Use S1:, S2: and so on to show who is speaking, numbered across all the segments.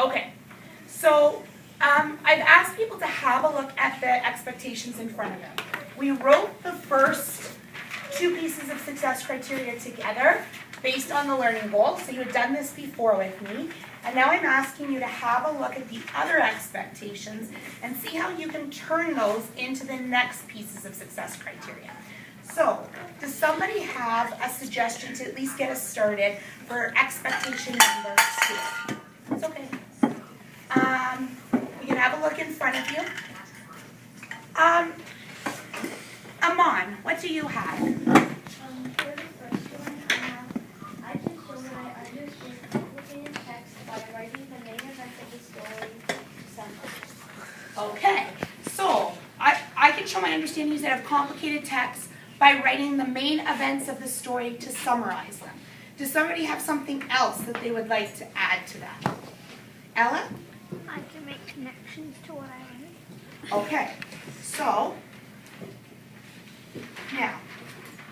S1: Okay, so I've asked people to have a look at the expectations in front of them. We wrote the first two pieces of success criteria together based on the learning goals. So you had done this before with me. And now I'm asking you to have a look at the other expectations and see how you can turn those into the next pieces of success criteria. So, does somebody have a suggestion to at least get us started for expectation number 2? It's okay. You can have a look in front of you. Aman, what do you have?
S2: For the first one, I can show that I understand complicated text by writing the main events of the story to summarize.
S1: Okay, so I can show my understandings that have complicated text by writing the main events of the story to summarize them. Does somebody have something else that they would like to add to that? Ella?
S2: I can make connections to what I read.
S1: Okay, so now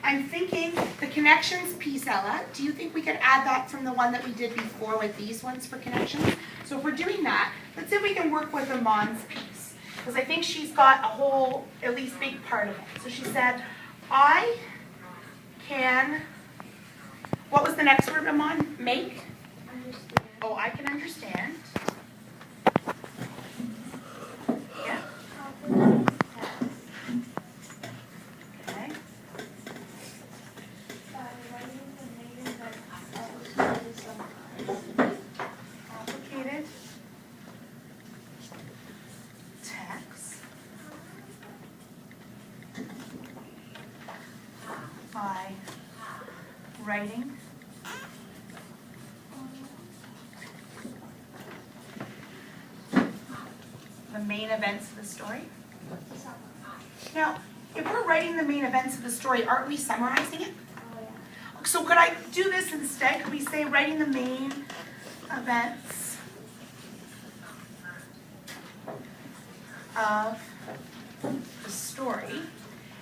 S1: I'm thinking the connections piece, Ella, do you think we could add that from the one that we did before with these ones for connections? So if we're doing that, let's see if we can work with Aman's piece. Because I think she's got a whole, at least big part of it. So she said, I can, what was the next word, Aman? Make?
S2: Understand.
S1: Oh, I can understand. Yeah.
S2: Complicated text
S1: Okay.
S2: by writing the main events of the story to summarize.
S1: Complicated text by writing the main events of the story. Now, if we're writing the main events of the story, aren't we summarizing it?
S2: Oh yeah.
S1: So could I do this instead? Could we say writing the main events of the story?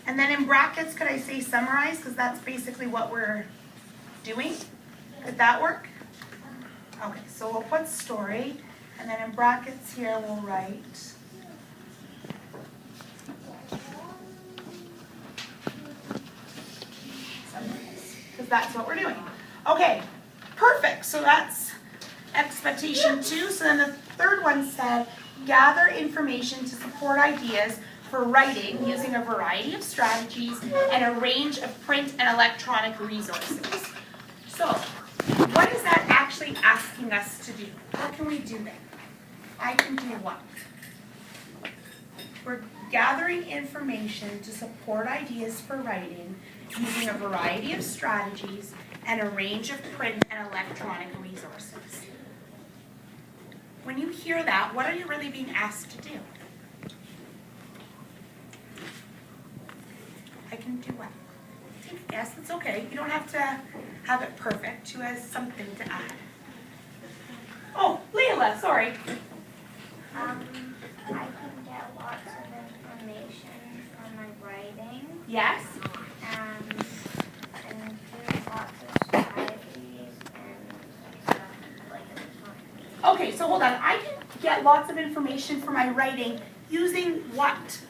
S1: And then in brackets, could I say summarize? Because that's basically what we're doing. Could that work? Okay, so we'll put story, and then in brackets here we'll write summarize, because that's what we're doing. Okay, perfect. So that's expectation 2. So then the third one said, gather information to support ideas for writing using a variety of strategies and a range of print and electronic resources. So, what is that actually asking us to do? What can we do then? I can do what? We're gathering information to support ideas for writing using a variety of strategies and a range of print and electronic resources. When you hear that, what are you really being asked to do? I can do what? Yes, it's okay. You don't have to have it perfect. Who has something to add? Oh, Leila, sorry.
S2: I can get lots of information from my writing
S1: Yes?
S2: and do lots of strategies and stuff like that.
S1: Okay, so hold on. I can get lots of information for my writing using what?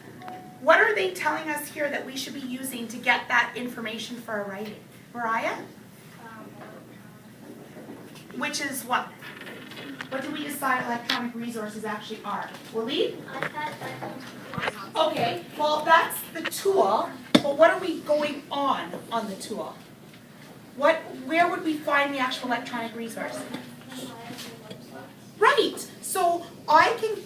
S1: What are they telling us here that we should be using to get that information for our writing? Mariah? Which is what? What do we decide electronic resources actually are? Waleed? Okay, well that's the tool, but what are we going on the tool? Where would we find the actual electronic resource? Right, so I can,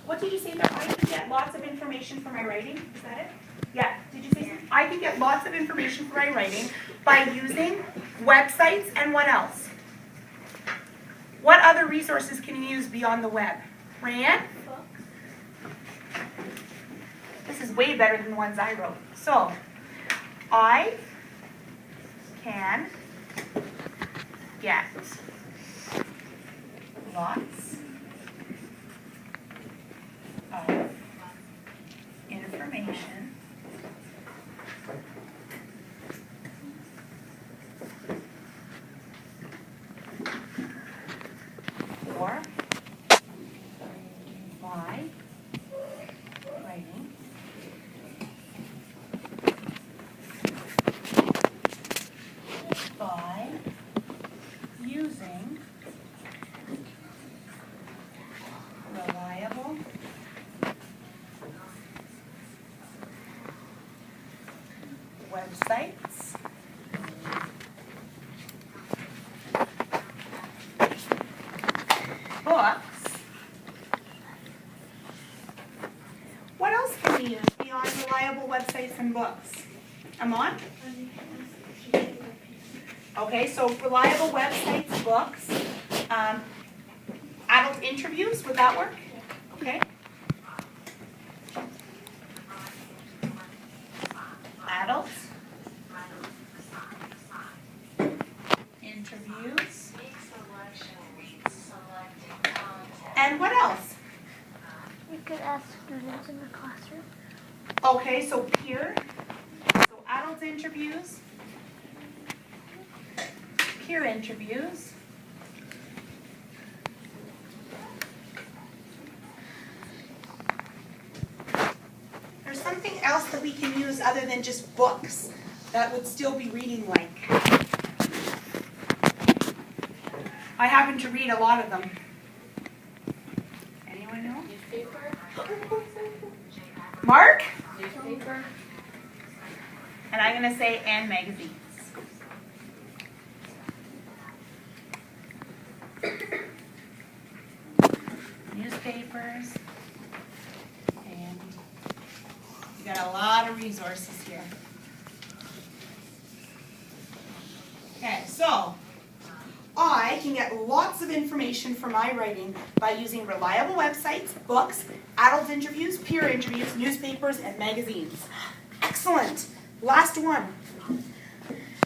S1: what did you say there? I can get lots of information for my writing, is that it? Yeah, did you say something? I can get lots of information for my writing by using websites and what else? What other resources can you use beyond the web? Rayanne? This is way better than the ones I wrote. So, I can get lots of information for by writing by using reliable websites books. What else can we use beyond reliable websites and books? Amon? Okay, so reliable websites, books, adult interviews, would that work? Okay. Adult interviews. And what else?
S2: You could ask students in the classroom.
S1: Okay, so peer, so adult interviews, peer interviews. There's something else that we can use other than just books that would still be reading like. I happen to read a lot of them. Anyone know?
S3: Newspaper?
S1: Mark?
S3: Newspaper?
S1: And I'm going to say and magazines. Newspapers. And you got a lot of resources here. Okay, so I can get lots of information for my writing by using reliable websites, books, adult interviews, peer interviews, newspapers, and magazines. Excellent. Last one.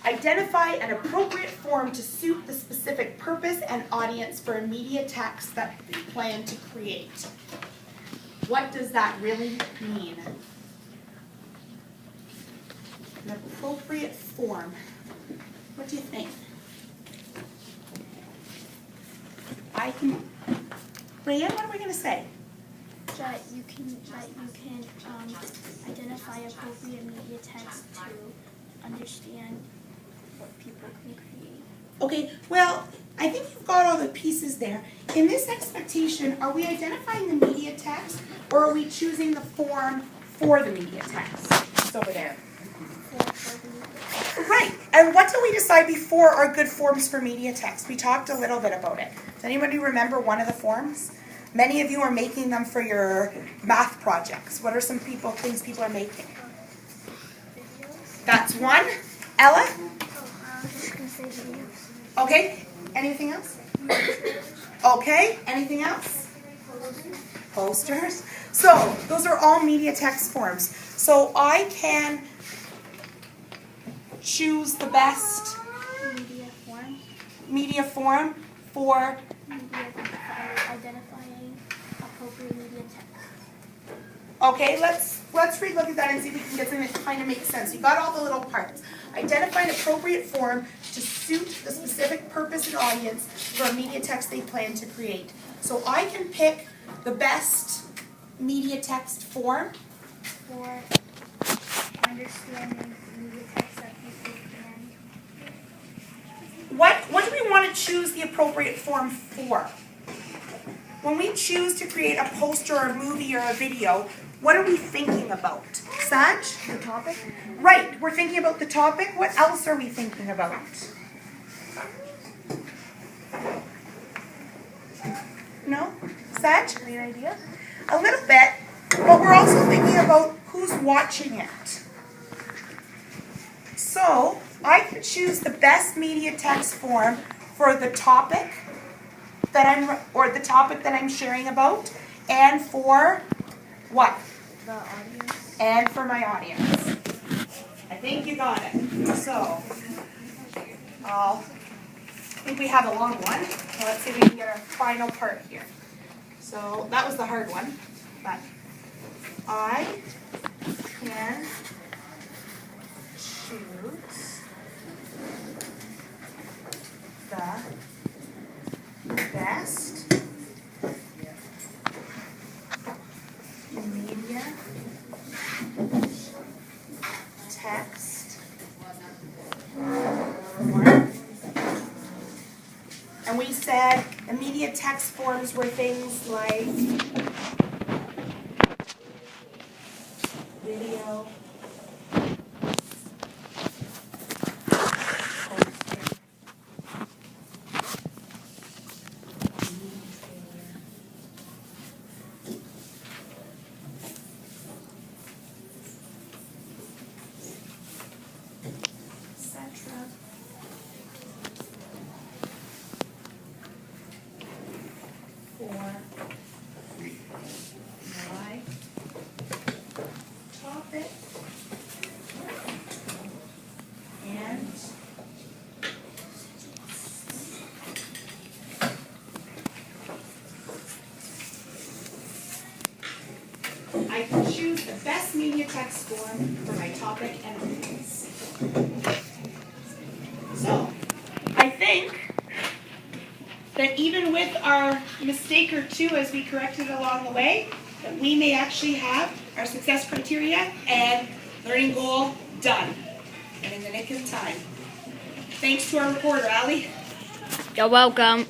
S1: Identify an appropriate form to suit the specific purpose and audience for a media text that you plan to create. What does that really mean? An appropriate form. What do you think? I can. Rayanne, what are we going to say?
S2: That you can identify appropriate media text to understand what people can create.
S1: Okay, well, I think you've got all the pieces there. In this expectation, are we identifying the media text or are we choosing the form for the media text? It's over there. Right, and what did we decide before are good forms for media text? We talked a little bit about it. Does anybody remember one of the forms? Many of you are making them for your math projects. What are some things people are making? That's one. Ella?
S2: I was just going to say videos.
S1: Okay, anything else? Okay, anything else? Posters. So, those are all media text forms. So I can choose the best media form for
S2: Identifying appropriate media text.
S1: okay, let's relook at that and see if we can get something that kind of makes sense. You got all the little parts. Identify an appropriate form to suit the specific purpose and audience for a media text they plan to create. So I can pick the best media text form
S2: For understanding media text that people can.
S1: What do we want to choose the appropriate form for? When we choose to create a poster or a movie or a video, what are we thinking about? Saj?
S2: The topic?
S1: Right, we're thinking about the topic. What else are we thinking about? No? Saj?
S2: Great idea.
S1: A little bit, but we're also thinking about who's watching it. So, I can choose the best media text form for the topic that I'm sharing about, and for what?
S2: The audience.
S1: And for my audience. I think you got it. So, I think we have a long one. So let's see if we can get our final part here. So that was the hard one, but I can choose the best And we said immediate text forms were things like video, etc. For my topic and I can choose the best media text form for my topic and audience. So, I think that even with our mistake or two as we corrected along the way, that we may actually have our success criteria and learning goal done, and in the nick of time. Thanks to our reporter, Allie.
S3: You're welcome.